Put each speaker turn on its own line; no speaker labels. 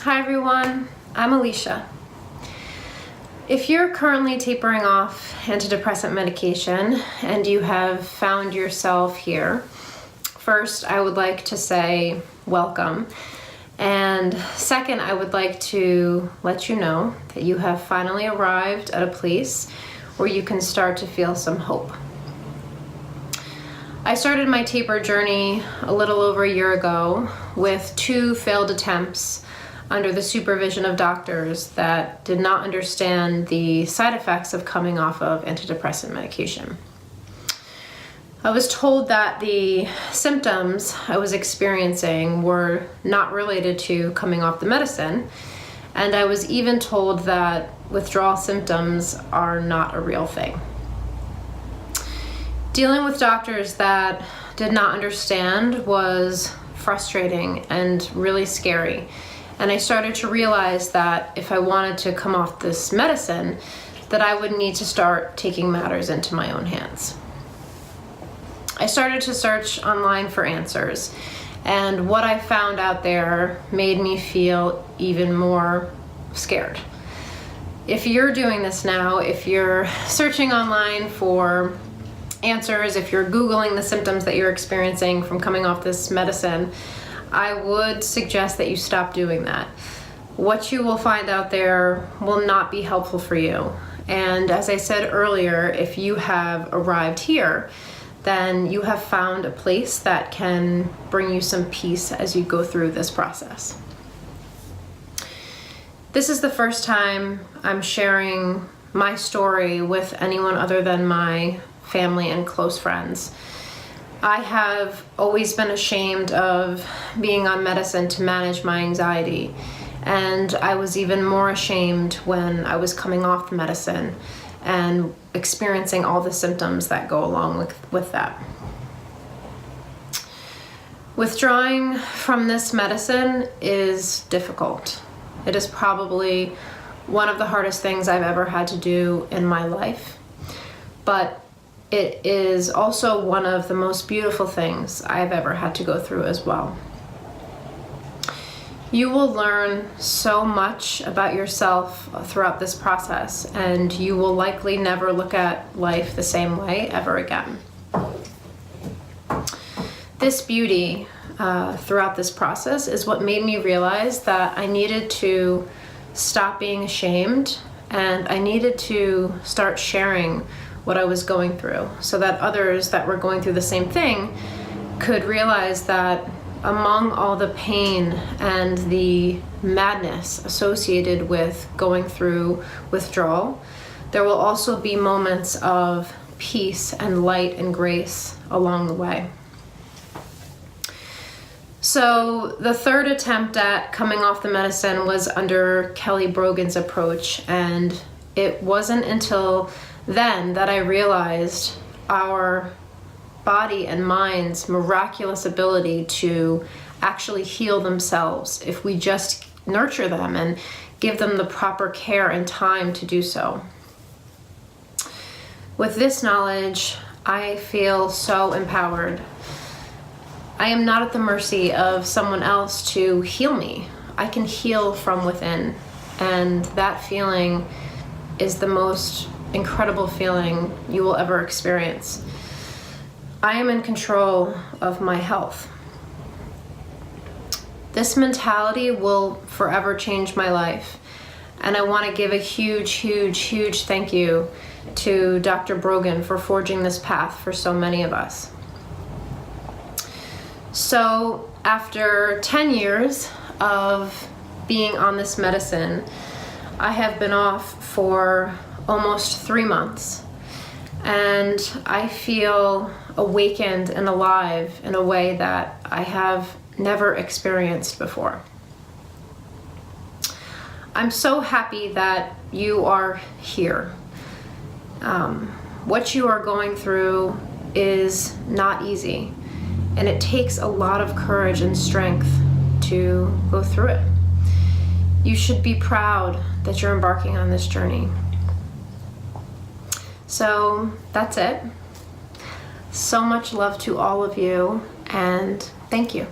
Hi everyone, I'm Alicia. If you're currently tapering off antidepressant medication and you have found yourself here, first I would like to say welcome. And second, I would like to let you know that you have finally arrived at a place where you can start to feel some hope. I started my taper journey a little over a year ago with 2 failed attempts under the supervision of doctors that did not understand the side effects of coming off of antidepressant medication. I was told that the symptoms I was experiencing were not related to coming off the medicine, and I was even told that withdrawal symptoms are not a real thing. Dealing with doctors that did not understand was frustrating and really scary. And I started to realize that if I wanted to come off this medicine, that I would need to start taking matters into my own hands. I started to search online for answers, and what I found out there made me feel even more scared. If you're doing this now, if you're searching online for answers, if you're Googling the symptoms that you're experiencing from coming off this medicine, I would suggest that you stop doing that. What you will find out there will not be helpful for you. And as I said earlier, if you have arrived here, then you have found a place that can bring you some peace as you go through this process. This is the first time I'm sharing my story with anyone other than my family and close friends. I have always been ashamed of being on medicine to manage my anxiety, and I was even more ashamed when I was coming off the medicine and experiencing all the symptoms that go along with that. Withdrawing from this medicine is difficult. It is probably one of the hardest things I've ever had to do in my life, but it is also one of the most beautiful things I've ever had to go through as well. You will learn so much about yourself throughout this process, and you will likely never look at life the same way ever again. This beauty throughout this process is what made me realize that I needed to stop being ashamed, and I needed to start sharing what I was going through so that others that were going through the same thing could realize that among all the pain and the madness associated with going through withdrawal, there will also be moments of peace and light and grace along the way. So the third attempt at coming off the medicine was under Kelly Brogan's approach, and it wasn't until then that I realized our body and mind's miraculous ability to actually heal themselves if we just nurture them and give them the proper care and time to do so. With this knowledge, I feel so empowered. I am not at the mercy of someone else to heal me. I can heal from within, and that feeling is the most incredible feeling you will ever experience. I am in control of my health. This mentality will forever change my life, and I want to give a huge thank you to Dr. Brogan for forging this path for so many of us. So after 10 years of being on this medicine, I have been off for almost 3 months, and I feel awakened and alive in a way that I have never experienced before. I'm so happy that you are here. What you are going through is not easy, and it takes a lot of courage and strength to go through it. You should be proud that you're embarking on this journey. So that's it. So much love to all of you, and thank you.